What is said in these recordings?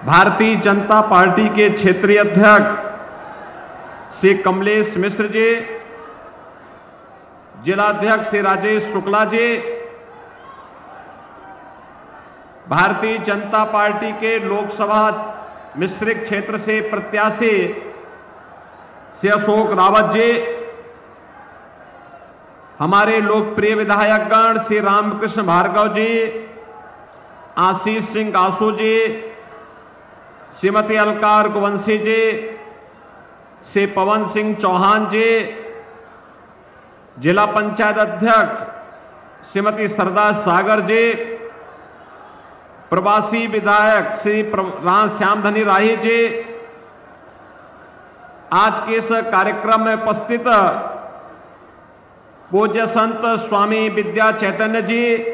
Bharatiya Janata party के क्षेत्रीय अध्यक्ष श्री कमलेश मिश्र जी, जिलाध्यक्ष श्री राजेश शुक्ला जी, भारतीय जनता पार्टी के लोकसभा मिश्रित क्षेत्र से प्रत्याशी श्री अशोक रावत जी, हमारे लोकप्रिय विधायकगण श्री रामकृष्ण भार्गव जी, आशीष सिंह आसू जी, श्रीमती अलका रघुवंशी जी, श्री पवन सिंह चौहान जी, जिला पंचायत अध्यक्ष श्रीमती सरदा सागर जी, प्रवासी विधायक श्री श्यामधनी राही जी, आज के इस कार्यक्रम में उपस्थित पूज्य संत स्वामी विद्या चैतन्य जी,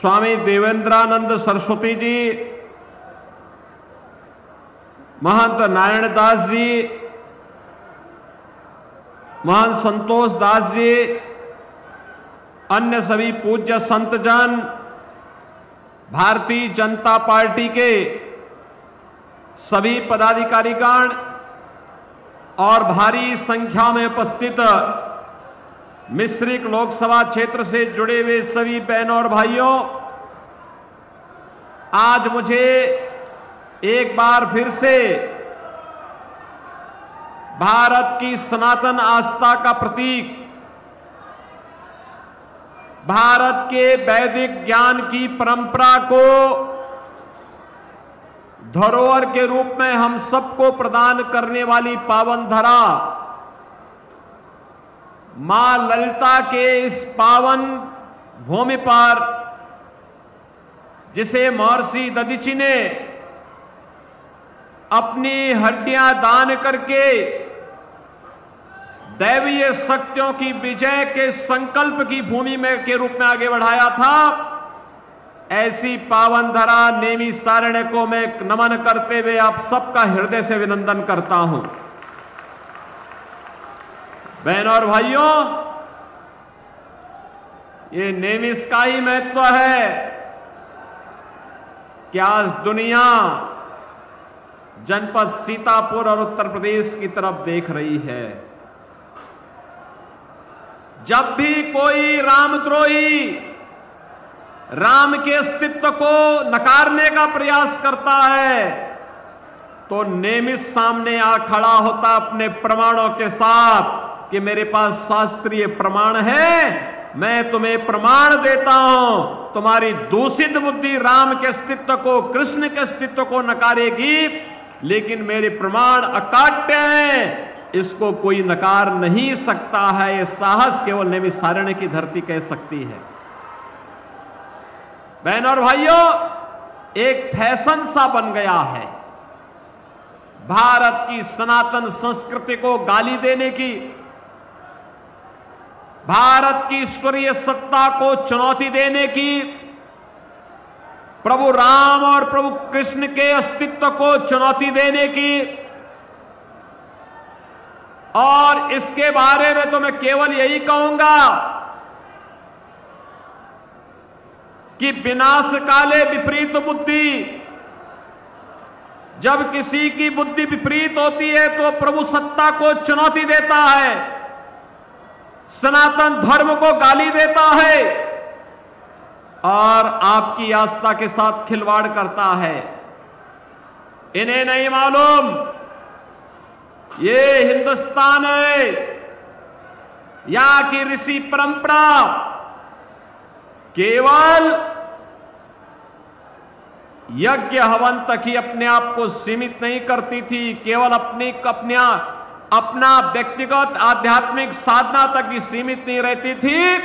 स्वामी देवेंद्रानंद सरस्वती जी, महंत नारायण दास जी, महंत संतोष दास जी, अन्य सभी पूज्य संतजन, भारतीय जनता पार्टी के सभी पदाधिकारीगण और भारी संख्या में उपस्थित मिश्रित लोकसभा क्षेत्र से जुड़े हुए सभी बहनों और भाइयों, आज मुझे एक बार फिर से भारत की सनातन आस्था का प्रतीक, भारत के वैदिक ज्ञान की परंपरा को धरोहर के रूप में हम सबको प्रदान करने वाली पावन धरा मां ललिता के इस पावन भूमि पर, जिसे महर्षि दधीचि ने अपनी हड्डियां दान करके दैवीय शक्तियों की विजय के संकल्प की भूमि में के रूप में आगे बढ़ाया था, ऐसी पावन धरा नेमिषारण्य को मैं नमन करते हुए आप सबका हृदय से अभिनंदन करता हूं। बहनों और भाइयों, ये नेमिष का ही महत्व है कि आज दुनिया जनपद सीतापुर और उत्तर प्रदेश की तरफ देख रही है। जब भी कोई रामद्रोही राम के अस्तित्व को नकारने का प्रयास करता है तो नेमिष सामने आ खड़ा होता अपने प्रमाणों के साथ कि मेरे पास शास्त्रीय प्रमाण है, मैं तुम्हें प्रमाण देता हूं। तुम्हारी दूषित बुद्धि राम के अस्तित्व को, कृष्ण के अस्तित्व को नकारेगी, लेकिन मेरे प्रमाण अकाट्य हैं, इसको कोई नकार नहीं सकता है। यह साहस केवल नेमिषारण्य की धरती कह सकती है। बहनों और भाइयों, एक फैशन सा बन गया है भारत की सनातन संस्कृति को गाली देने की, भारत की ईश्वरीय सत्ता को चुनौती देने की, प्रभु राम और प्रभु कृष्ण के अस्तित्व को चुनौती देने की। और इसके बारे में तो मैं केवल यही कहूंगा कि विनाश काले विपरीत बुद्धि, जब किसी की बुद्धि विपरीत होती है तो प्रभु सत्ता को चुनौती देता है, सनातन धर्म को गाली देता है और आपकी आस्था के साथ खिलवाड़ करता है। इन्हें नहीं मालूम ये हिंदुस्तान है, यहां की ऋषि परंपरा केवल यज्ञ हवन तक ही अपने आप को सीमित नहीं करती थी, केवल अपना व्यक्तिगत आध्यात्मिक साधना तक ही सीमित नहीं रहती थी।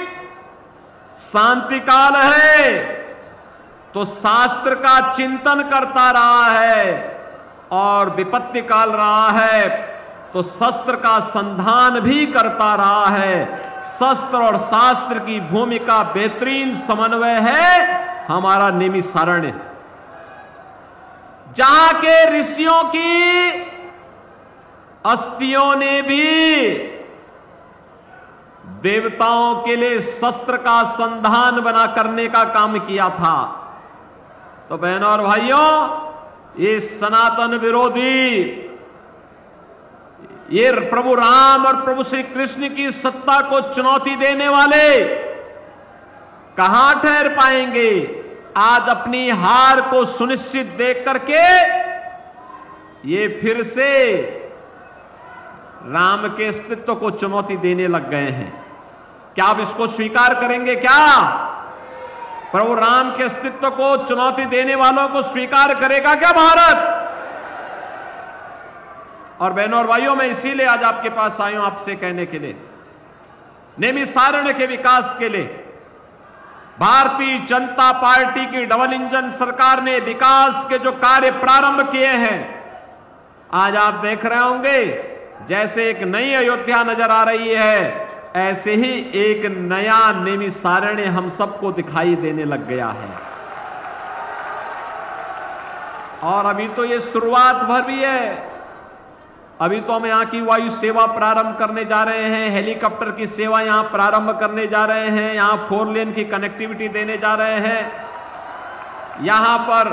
शांति काल है तो शास्त्र का चिंतन करता रहा है, और विपत्ति काल रहा है तो शस्त्र का संधान भी करता रहा है। शस्त्र और शास्त्र की भूमिका बेहतरीन समन्वय है हमारा नेमिषारण्य, जहां के ऋषियों की अस्थियों ने भी देवताओं के लिए शस्त्र का संधान बना करने का काम किया था। तो बहनों और भाइयों, ये सनातन विरोधी, ये प्रभु राम और प्रभु श्री कृष्ण की सत्ता को चुनौती देने वाले कहां ठहर पाएंगे? आज अपनी हार को सुनिश्चित देख करके ये फिर से राम के अस्तित्व को चुनौती देने लग गए हैं। क्या आप इसको स्वीकार करेंगे? क्या प्रभु राम के अस्तित्व को चुनौती देने वालों को स्वीकार करेगा क्या भारत? और बहनों और भाइयों, मैं इसीलिए आज आपके पास आया हूं आपसे कहने के लिए, नैमिषारण्य के विकास के लिए भारतीय जनता पार्टी की डबल इंजन सरकार ने विकास के जो कार्य प्रारंभ किए हैं, आज आप देख रहे होंगे जैसे एक नई अयोध्या नजर आ रही है, ऐसे ही एक नया नैमिषारण्य हम सबको दिखाई देने लग गया है। और अभी तो ये शुरुआत भर भी है। अभी तो हम यहां की वायु सेवा प्रारंभ करने जा रहे हैं, हेलीकॉप्टर की सेवा यहां प्रारंभ करने जा रहे हैं, यहां 4 लेन की कनेक्टिविटी देने जा रहे हैं, यहां पर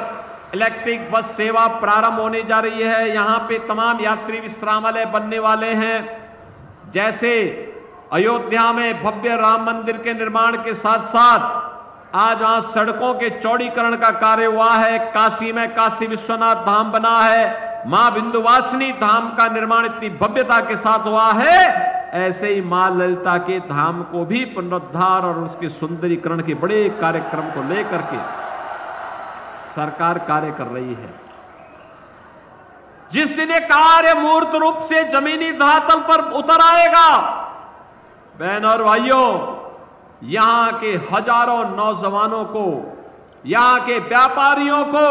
इलेक्ट्रिक बस सेवा प्रारंभ होने जा रही है, यहां पे तमाम यात्री विश्रामालय बनने वाले हैं। जैसे अयोध्या में भव्य राम मंदिर के निर्माण के साथ साथ आज वहां सड़कों के चौड़ीकरण का कार्य हुआ है, काशी में काशी विश्वनाथ धाम बना है, मां विंध्यवासिनी धाम का निर्माण इतनी भव्यता के साथ हुआ है, ऐसे ही मां ललिता के धाम को भी पुनरुद्धार और उसके सुंदरीकरण के बड़े कार्यक्रम को लेकर के सरकार कार्य कर रही है। जिस दिन ये कार्य मूर्त रूप से जमीनी धरातल पर उतर आएगा, बहनों और भाइयों, यहां के हजारों नौजवानों को, यहां के व्यापारियों को,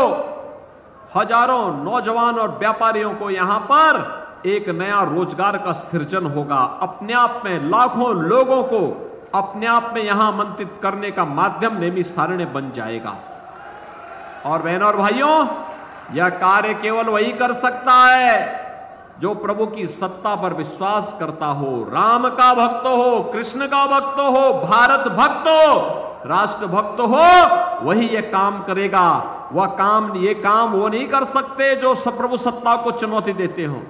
हजारों नौजवान और व्यापारियों को यहां पर एक नया रोजगार का सृजन होगा। अपने आप में लाखों लोगों को अपने आप में यहां आमंत्रित करने का माध्यम नैमिषारण्य बन जाएगा। और बहनों और भाइयों, यह कार्य केवल वही कर सकता है जो प्रभु की सत्ता पर विश्वास करता हो, राम का भक्त हो, कृष्ण का भक्त हो, भारत भक्त हो, राष्ट्र भक्त हो, वही ये काम करेगा। ये काम वो नहीं कर सकते जो प्रभु सत्ता को चुनौती देते हो,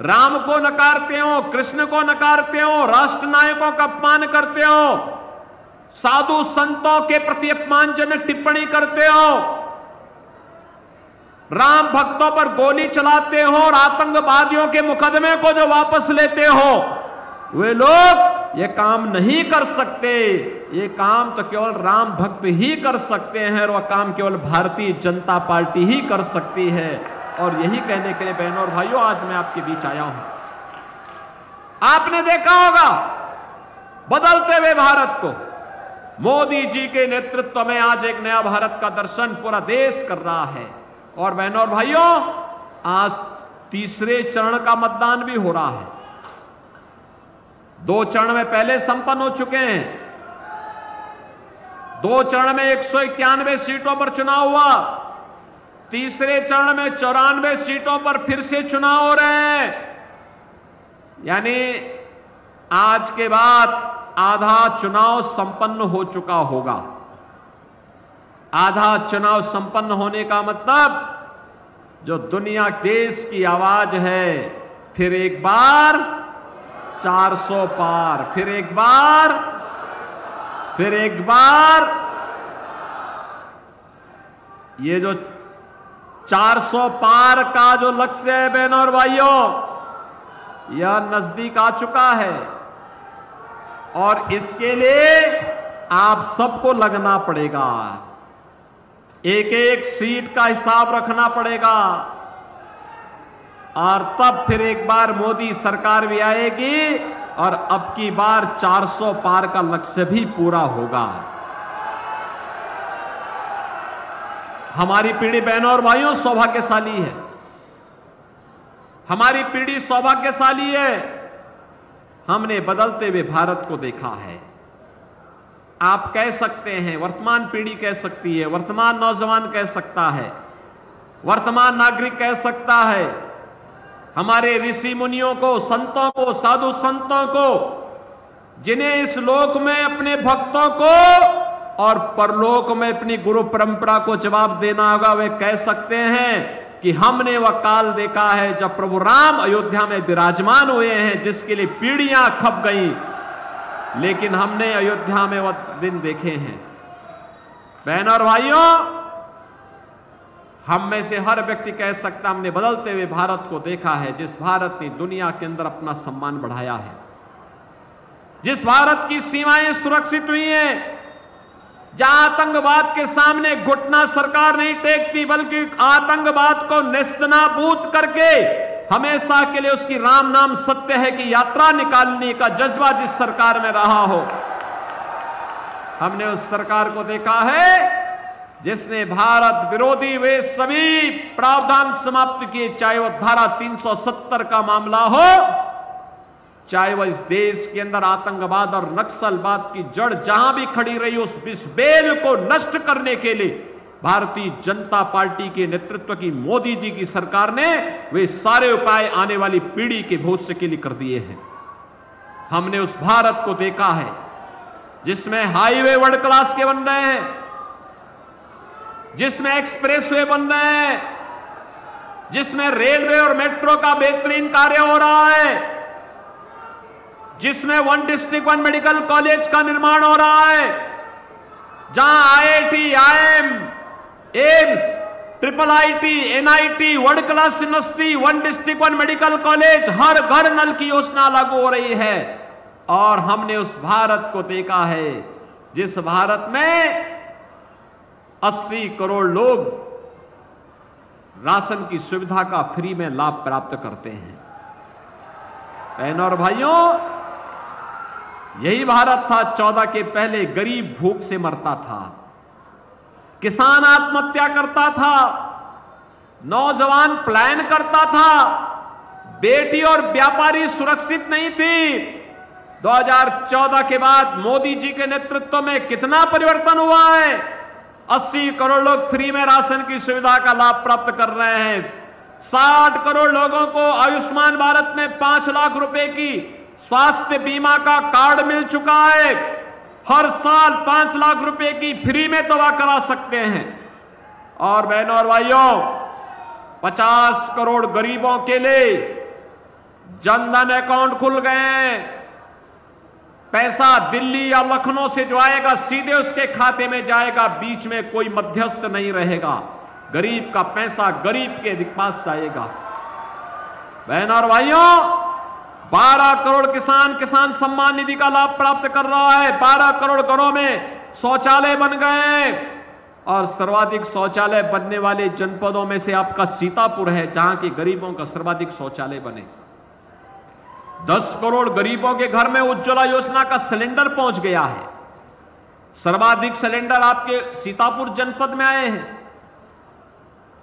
राम को नकारते हो, कृष्ण को नकारते हो, राष्ट्र नायकों का अपमान करते हो, साधु संतों के प्रति अपमानजनक टिप्पणी करते हो, राम भक्तों पर गोली चलाते हो और आतंकवादियों के मुकदमे को जो वापस लेते हो, वे लोग ये काम नहीं कर सकते। ये काम तो केवल राम भक्त ही कर सकते हैं और वह काम केवल भारतीय जनता पार्टी ही कर सकती है। और यही कहने के लिए बहनों और भाइयों, आज मैं आपके बीच आया हूं। आपने देखा होगा बदलते हुए भारत को, मोदी जी के नेतृत्व में आज एक नया भारत का दर्शन पूरा देश कर रहा है। और बहनों और भाइयों, आज तीसरे चरण का मतदान भी हो रहा है। 2 चरण में पहले संपन्न हो चुके हैं। 2 चरण में 191 सीटों पर चुनाव हुआ, तीसरे चरण में 94 सीटों पर फिर से चुनाव हो रहे हैं। यानी आज के बाद आधा चुनाव संपन्न हो चुका होगा। आधा चुनाव संपन्न होने का मतलब जो दुनिया देश की आवाज है, फिर एक बार 400 पार, फिर एक बार, फिर एक बार। ये जो 400 पार का जो लक्ष्य है बहनों और भाइयों, यह नजदीक आ चुका है। और इसके लिए आप सबको लगना पड़ेगा, एक एक सीट का हिसाब रखना पड़ेगा। और तब फिर एक बार मोदी सरकार भी आएगी और अब की बार 400 पार का लक्ष्य भी पूरा होगा। हमारी पीढ़ी बहनों और भाइयों सौभाग्यशाली है। हमारी पीढ़ी सौभाग्यशाली है। हमने बदलते हुए भारत को देखा है। आप कह सकते हैं, वर्तमान पीढ़ी कह सकती है, वर्तमान नौजवान कह सकता है, वर्तमान नागरिक कह सकता है, हमारे ऋषि मुनियों को, संतों को, साधु संतों को, जिन्हें इस लोक में अपने भक्तों को और परलोक में अपनी गुरु परंपरा को जवाब देना होगा। वे कह सकते हैं कि हमने वह काल देखा है जब प्रभु राम अयोध्या में विराजमान हुए हैं, जिसके लिए पीढ़ियां खप गई, लेकिन हमने अयोध्या में वह दिन देखे हैं। बहनों और भाइयों, हम में से हर व्यक्ति कह सकता हमने बदलते हुए भारत को देखा है, जिस भारत ने दुनिया के अंदर अपना सम्मान बढ़ाया है, जिस भारत की सीमाएं सुरक्षित हुई हैं, जहां आतंकवाद के सामने घुटना सरकार नहीं टेकती, बल्कि आतंकवाद को नेस्तनाबूद करके हमेशा के लिए उसकी राम नाम सत्य है कि यात्रा निकालने का जज्बा जिस सरकार में रहा हो। हमने उस सरकार को देखा है जिसने भारत विरोधी वे सभी प्रावधान समाप्त किए, चाहे वह धारा 370 का मामला हो, चाहे वह इस देश के अंदर आतंकवाद और नक्सलवाद की जड़ जहां भी खड़ी रही, उस बेल को नष्ट करने के लिए भारतीय जनता पार्टी के नेतृत्व की मोदी जी की सरकार ने वे सारे उपाय आने वाली पीढ़ी के भविष्य के लिए कर दिए हैं। हमने उस भारत को देखा है जिसमें हाईवे वर्ल्ड क्लास के बन रहे हैं, जिसमें एक्सप्रेसवे बन रहे हैं, जिसमें रेलवे और मेट्रो का बेहतरीन कार्य हो रहा है, जिसमें 1 डिस्ट्रिक्ट 1 मेडिकल कॉलेज का निर्माण हो रहा है, जहां IIT, IIM, AIIMS, IIIT, NIT, world class university, 1 district 1 medical college, हर घर नल की योजना लागू हो रही है। और हमने उस भारत को देखा है जिस भारत में 80 करोड़ लोग राशन की सुविधा का फ्री में लाभ प्राप्त करते हैं। बहनों और भाइयों, यही भारत था 14 के पहले गरीब भूख से मरता था, किसान आत्महत्या करता था, नौजवान पलायन करता था, बेटी और व्यापारी सुरक्षित नहीं थी। 2014 के बाद मोदी जी के नेतृत्व में कितना परिवर्तन हुआ है। 80 करोड़ लोग फ्री में राशन की सुविधा का लाभ प्राप्त कर रहे हैं। 60 करोड़ लोगों को आयुष्मान भारत में 5 लाख रुपए की स्वास्थ्य बीमा का कार्ड मिल चुका है। हर साल 5 लाख रुपए की फ्री में दवा करा सकते हैं। और बहनों और भाइयों, 50 करोड़ गरीबों के लिए जनधन अकाउंट खुल गए हैं। पैसा दिल्ली या लखनऊ से जो आएगा सीधे उसके खाते में जाएगा, बीच में कोई मध्यस्थ नहीं रहेगा। गरीब का पैसा गरीब के पास जाएगा। बहनों और भाइयों, 12 करोड़ किसान सम्मान निधि का लाभ प्राप्त कर रहा है। 12 करोड़ घरों में शौचालय बन गए हैं। और सर्वाधिक शौचालय बनने वाले जनपदों में से आपका सीतापुर है, जहां के गरीबों का सर्वाधिक शौचालय बने। 10 करोड़ गरीबों के घर में उज्ज्वला योजना का सिलेंडर पहुंच गया है। सर्वाधिक सिलेंडर आपके सीतापुर जनपद में आए हैं।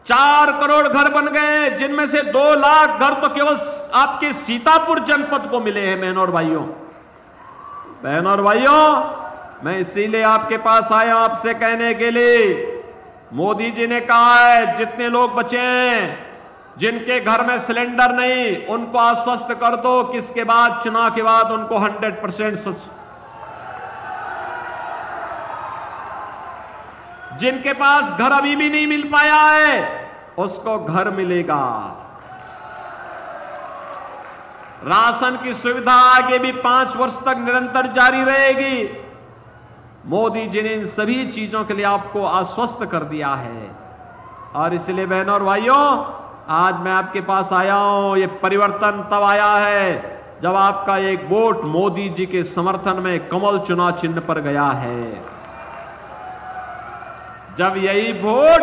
4 करोड़ घर बन गए हैं, जिनमें से 2 लाख घर तो केवल आपके सीतापुर जनपद को मिले हैं। बहनों और भाइयों, मैं इसीलिए आपके पास आया आपसे कहने के लिए, मोदी जी ने कहा है जितने लोग बचे हैं जिनके घर में सिलेंडर नहीं, उनको आश्वस्त कर दो कि इसके बाद चुनाव के बाद उनको 100%, जिनके पास घर अभी भी नहीं मिल पाया है उसको घर मिलेगा। राशन की सुविधा आगे भी 5 वर्ष तक निरंतर जारी रहेगी। मोदी जी ने इन सभी चीजों के लिए आपको आश्वस्त कर दिया है। और इसलिए बहनों और भाइयों, आज मैं आपके पास आया हूं। ये परिवर्तन तब आया है जब आपका एक वोट मोदी जी के समर्थन में कमल चुनाव चिन्ह पर गया है। जब यही वोट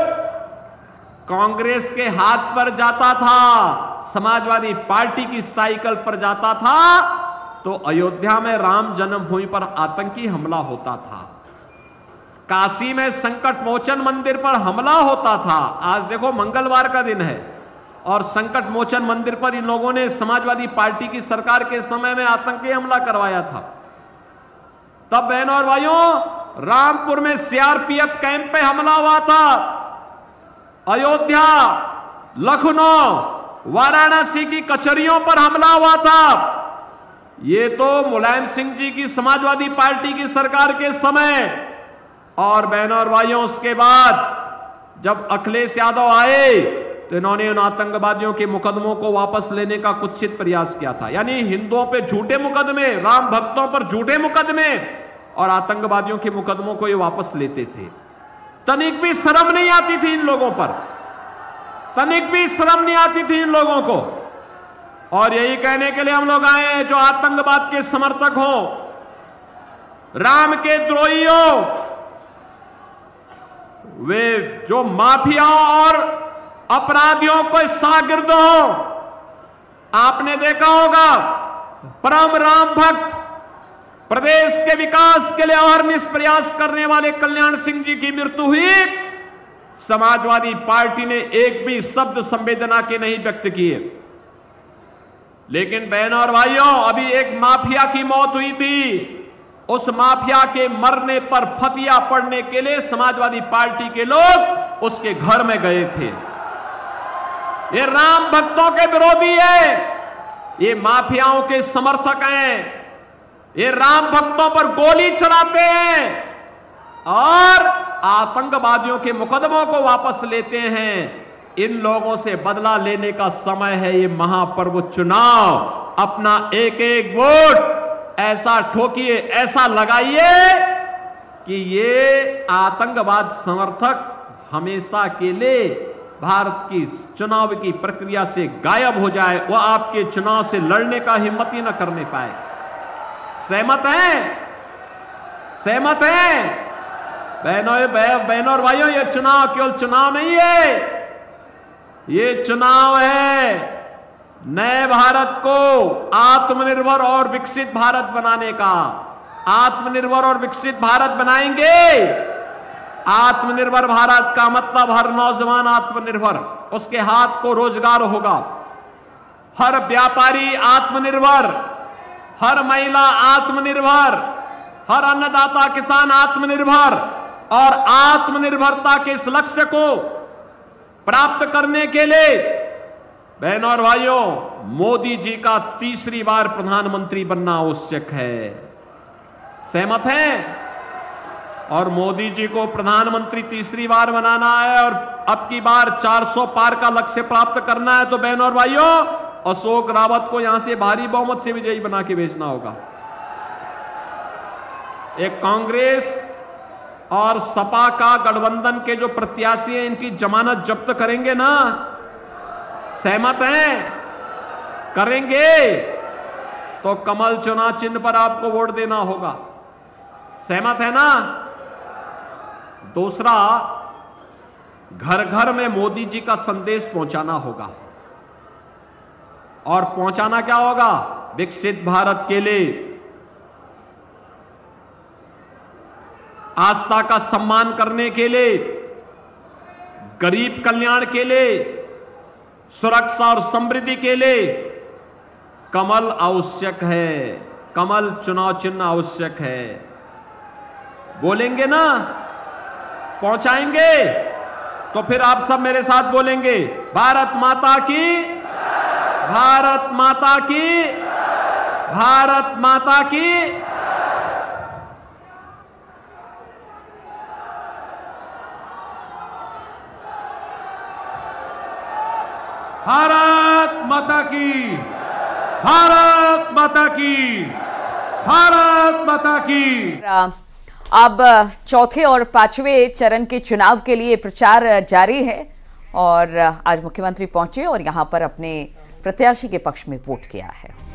कांग्रेस के हाथ पर जाता था, समाजवादी पार्टी की साइकिल पर जाता था, तो अयोध्या में राम जन्मभूमि पर आतंकी हमला होता था, काशी में संकट मोचन मंदिर पर हमला होता था। आज देखो मंगलवार का दिन है और संकट मोचन मंदिर पर इन लोगों ने समाजवादी पार्टी की सरकार के समय में आतंकी हमला करवाया था। तब बहनों और भाइयों, रामपुर में CRPF कैंप पे हमला हुआ था। अयोध्या, लखनऊ, वाराणसी की कचहरियों पर हमला हुआ था। ये तो मुलायम सिंह जी की समाजवादी पार्टी की सरकार के समय और बहनों और भाइयों, उसके बाद जब अखिलेश यादव आए तो इन्होंने उन आतंकवादियों के मुकदमों को वापस लेने का कुत्सित प्रयास किया था। यानी हिंदुओं पे झूठे मुकदमे, राम भक्तों पर झूठे मुकदमे और आतंकवादियों के मुकदमों को ये वापस लेते थे। तनिक भी शर्म नहीं आती थी इन लोगों पर, तनिक भी शर्म नहीं आती थी इन लोगों को। और यही कहने के लिए हम लोग आए हैं, जो आतंकवाद के समर्थक हो, राम के द्रोही हो, वे जो माफियाओं और अपराधियों को शागिर्द हो, आपने देखा होगा परम राम भक्त, प्रदेश के विकास के लिए अहर्निश प्रयास करने वाले कल्याण सिंह जी की मृत्यु हुई, समाजवादी पार्टी ने एक भी शब्द संवेदना के नहीं व्यक्त किए। लेकिन बहनों और भाइयों, अभी एक माफिया की मौत हुई थी, उस माफिया के मरने पर फतिया पड़ने के लिए समाजवादी पार्टी के लोग उसके घर में गए थे। ये राम भक्तों के विरोधी है, ये माफियाओं के समर्थक हैं, ये राम भक्तों पर गोली चलाते हैं और आतंकवादियों के मुकदमों को वापस लेते हैं। इन लोगों से बदला लेने का समय है, ये महापर्व चुनाव। अपना एक एक वोट ऐसा ठोकिए, ऐसा लगाइए कि ये आतंकवाद समर्थक हमेशा के लिए भारत की चुनाव की प्रक्रिया से गायब हो जाए, वह आपके चुनाव से लड़ने का हिम्मत ही न करने पाए। सहमत हैं? सहमत हैं? बहनों और भाइयों, ये चुनाव केवल चुनाव नहीं है, ये चुनाव है नए भारत को आत्मनिर्भर और विकसित भारत बनाने का। आत्मनिर्भर और विकसित भारत बनाएंगे। आत्मनिर्भर भारत का मतलब हर नौजवान आत्मनिर्भर, उसके हाथ को रोजगार होगा, हर व्यापारी आत्मनिर्भर, हर महिला आत्मनिर्भर, हर अन्नदाता किसान आत्मनिर्भर। और आत्मनिर्भरता के इस लक्ष्य को प्राप्त करने के लिए बहनों और भाइयों, मोदी जी का तीसरी बार प्रधानमंत्री बनना आवश्यक है। सहमत हैं? और मोदी जी को प्रधानमंत्री तीसरी बार बनाना है और अब की बार 400 पार का लक्ष्य प्राप्त करना है, तो बहनों और भाइयों, अशोक रावत को यहां से भारी बहुमत से विजयी बना के भेजना होगा। एक कांग्रेस और सपा का गठबंधन के जो प्रत्याशी हैं, इनकी जमानत जब्त करेंगे ना? सहमत हैं? करेंगे तो कमल चुनाव चिन्ह पर आपको वोट देना होगा। सहमत है ना? दूसरा, घर घर में मोदी जी का संदेश पहुंचाना होगा। और पहुंचाना क्या होगा? विकसित भारत के लिए, आस्था का सम्मान करने के लिए, गरीब कल्याण के लिए, सुरक्षा और समृद्धि के लिए कमल आवश्यक है, कमल चुनाव चिन्ह आवश्यक है। बोलेंगे ना? पहुंचाएंगे? तो फिर आप सब मेरे साथ बोलेंगे, भारत माता की, भारत माता की, भारत माता की। भारत माता की, भारत माता की, भारत माता की। अब चौथे और पांचवें चरण के चुनाव के लिए प्रचार जारी है और आज मुख्यमंत्री पहुंचे और यहां पर अपने प्रत्याशी के पक्ष में वोट किया है।